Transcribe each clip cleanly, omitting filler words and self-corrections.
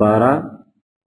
12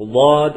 ضاد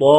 طا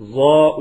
ظا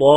طا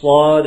صاد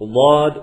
ضاد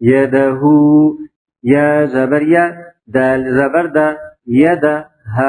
يده يا زبر يا دال زبر دا يد ها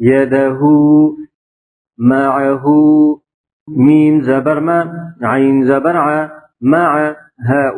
يده معه ميم زبر ما عين زبر ع مع ها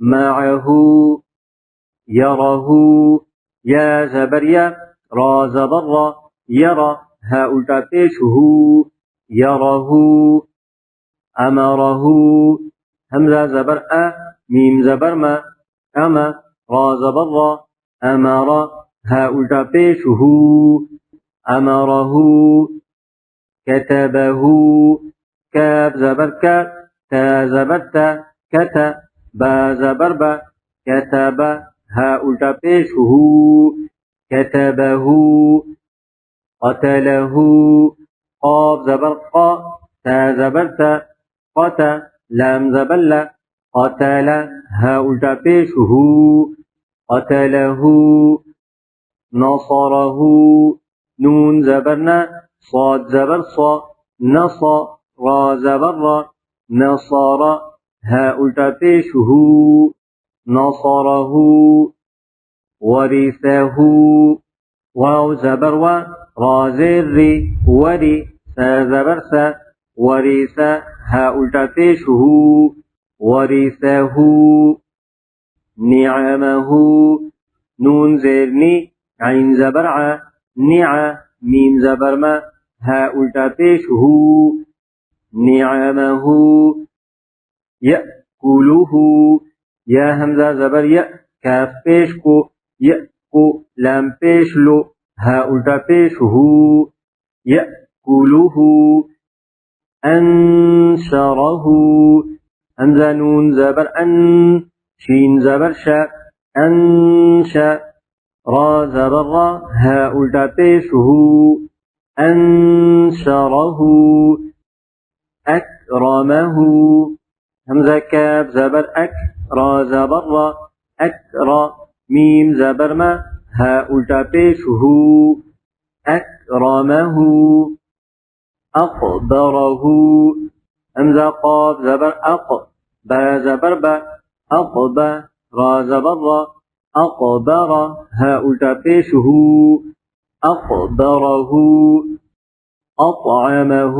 معه يره يا زبر يا را زبر را يرى ها الٹا پیش هو يره أمره همزة زبر أ ميم زبر ما أما را زبر را أمر ها الٹا پیش هو أمره كتبه كاف زبر كا تا زبر تا كتا با زبر با كتب ها الٹا پیش هو كتبه قتله قاف زبر قا تا زبر تا قتا لام زبر لا قتل ها الٹا پیش هو قتله نصره نون زبرنا صاد زبر صا نصا را زبر را نصر ها الٹا پیش هو نصره ورثه واو زبر و را زر ری وري سا زبر سا ورث ها الٹا پیش هو ورثه نعمه نون زرني عين زبر ع نع ميم زبر ما ها الٹا پیش هو نعمه يأكله يا همزة زبر يأ كاف پیش کو يأكو لام پیش لو ها الٹا پیش هو يأكله أنشره همزة نون زبر أن شين زبر شا أنشا را زبر را ها الٹا پیش هو أنشره أكرمه همزة كاف زبر أك را زبر را أكرا ميم زبر ما ها الٹا پیش هو أكرمه أقبره همزة قاف زبر أق با زبر با أقبا را زبر را أقبر ها الٹا پیش هو أقبره أطعمه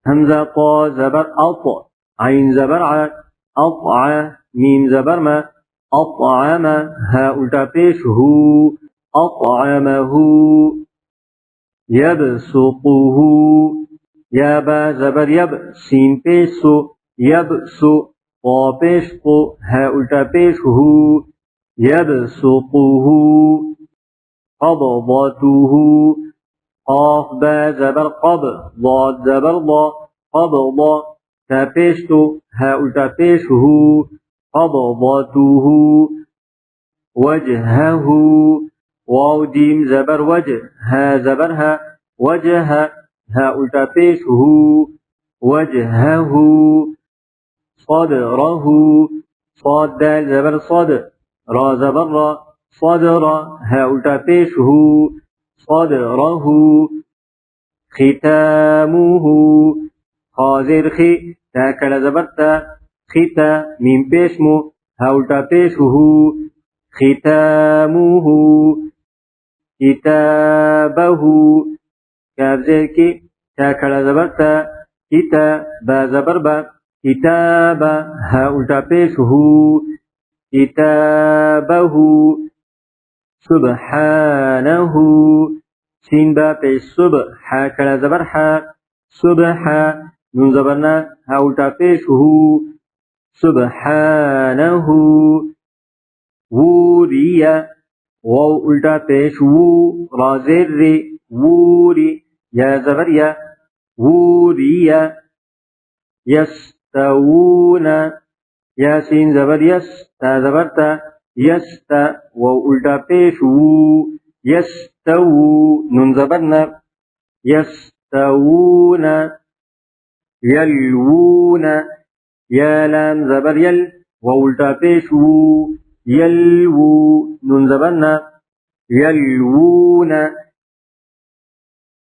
همزة قا زبر أط عين زبر ع أطع ميم زبر ما أطعم ها الٹا پیش هو أطعمه يبسطه يا با زبر يب سين پیش سو يبسو قا پیش قو ها الٹا پیش هو يبسطه قبضته قاف با زبر قب ضاد زبر ضا قبض تا پیش تو ها الٹا پیش هو قبضته وجهه واو جيم زبر وجه ها زبر ها وجه ها الٹا پیش هو وجهه صدره صاد دال زبر صد را زبر را صدر ها الٹا پیش هو صدره ختامه خازر خي تا کڑا زبر تا ختا ميم پیش مو ها الٹا پیش هو ختامه كتابه كاف زير كي تا کڑا زبر تا كتا با زبر با كتاب ها الٹا پیش هو كتابه سبحانه سين با پیش صبح ها کڑا زبر ها صبح نون زبرنا ها الٹا پیش هو سبحانه وريا واو الٹا پیش وو را زر ری ووري يا زبر يا وريا يستوون يا سين زبر يس تا زبر تا يست واو الٹا پیش وو يستو نون زبرنا يستوون يلوون يا لام زبر يل واو الٹا پیش وو يلوو نون زبرنا يلوون